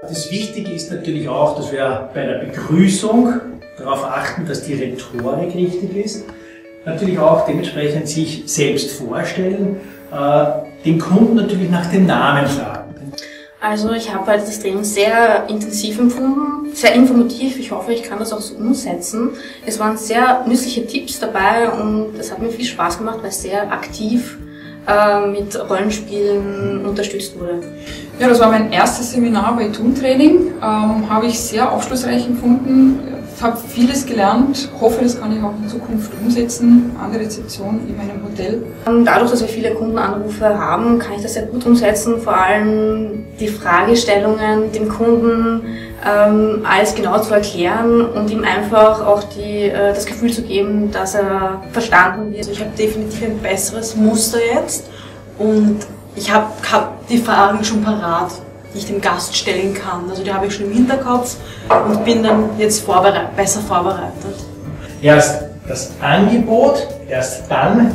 Das Wichtige ist natürlich auch, dass wir bei der Begrüßung darauf achten, dass die Rhetorik richtig ist. Natürlich auch dementsprechend sich selbst vorstellen, den Kunden natürlich nach dem Namen fragen. Also ich habe halt das Training sehr intensiv empfunden, sehr informativ. Ich hoffe, ich kann das auch so umsetzen. Es waren sehr nützliche Tipps dabei und es hat mir viel Spaß gemacht, weil es sehr aktiv mit Rollenspielen unterstützt wurde. Ja, das war mein erstes Seminar bei Thun-Training. Habe ich sehr aufschlussreich empfunden. Ich habe vieles gelernt, hoffe, das kann ich auch in Zukunft umsetzen an der Rezeption in meinem Hotel. Dadurch, dass wir viele Kundenanrufe haben, kann ich das sehr gut umsetzen. Vor allem die Fragestellungen dem Kunden alles genau zu erklären und ihm einfach auch das Gefühl zu geben, dass er verstanden wird. Also ich habe definitiv ein besseres Muster jetzt und ich habe die Fragen schon parat, die ich dem Gast stellen kann. Also die habe ich schon im Hinterkopf und bin dann jetzt besser vorbereitet. Erst das Angebot, erst dann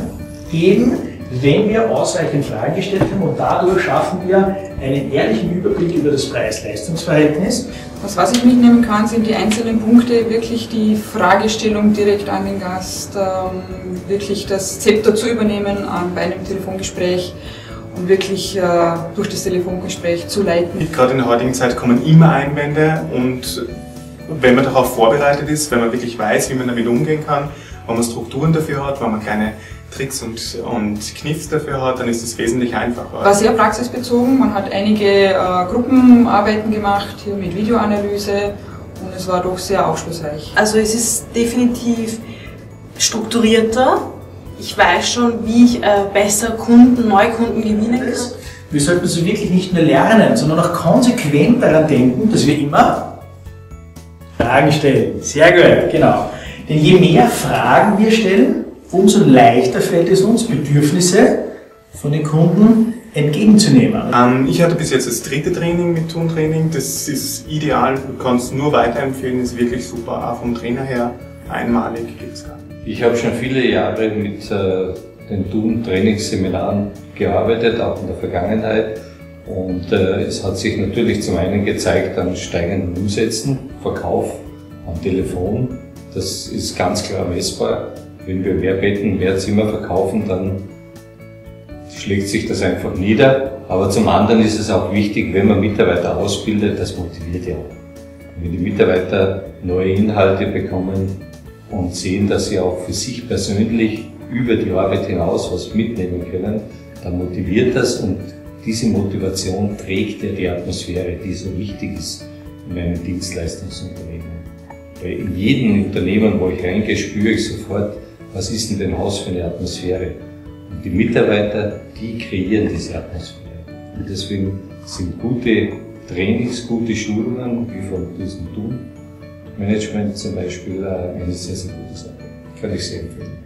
geben, wenn wir ausreichend Fragen gestellt haben, und dadurch schaffen wir einen ehrlichen Überblick über das Preis-Leistungs-Verhältnis. Was ich mitnehmen kann, sind die einzelnen Punkte, wirklich die Fragestellung direkt an den Gast, wirklich das Zepter zu übernehmen bei einem Telefongespräch und wirklich durch das Telefongespräch zu leiten. Gerade in der heutigen Zeit kommen immer Einwände und wenn man darauf vorbereitet ist, wenn man wirklich weiß, wie man damit umgehen kann, wenn man Strukturen dafür hat, wenn man keine Tricks und Kniffs dafür hat, dann ist es wesentlich einfacher. War sehr praxisbezogen, man hat einige Gruppenarbeiten gemacht, hier mit Videoanalyse und es war doch sehr aufschlussreich. Also es ist definitiv strukturierter. Ich weiß schon, wie ich besser Neukunden gewinnen kann. Wir sollten so wirklich nicht nur lernen, sondern auch konsequent daran denken, dass wir immer Fragen stellen. Sehr gut, genau. Denn je mehr Fragen wir stellen, umso leichter fällt es uns, Bedürfnisse von den Kunden entgegenzunehmen. Ich hatte bis jetzt das 3. Training mit Thun-Training. Das ist ideal, du kannst nur weiterempfehlen, ist wirklich super, auch vom Trainer her einmalig gibt es gar nicht. Ich habe schon viele Jahre mit den Thun-Trainingsseminaren gearbeitet, auch in der Vergangenheit. Und es hat sich natürlich zum einen gezeigt an steigenden Umsätzen, Verkauf am Telefon. Das ist ganz klar messbar. Wenn wir mehr Betten, mehr Zimmer verkaufen, dann schlägt sich das einfach nieder. Aber zum anderen ist es auch wichtig, wenn man Mitarbeiter ausbildet, das motiviert ja auch. Wenn die Mitarbeiter neue Inhalte bekommen und sehen, dass sie auch für sich persönlich über die Arbeit hinaus was mitnehmen können, dann motiviert das und diese Motivation trägt ja die Atmosphäre, die so wichtig ist in einem Dienstleistungsunternehmen. Weil in jedem Unternehmen, wo ich reingehe, spüre ich sofort, was ist denn dein Haus für eine Atmosphäre? Und die Mitarbeiter, die kreieren diese Atmosphäre. Und deswegen sind gute Trainings, gute Schulungen, wie von diesem Thun-Management zum Beispiel, eine sehr, sehr gute Sache. Kann ich sehr empfehlen.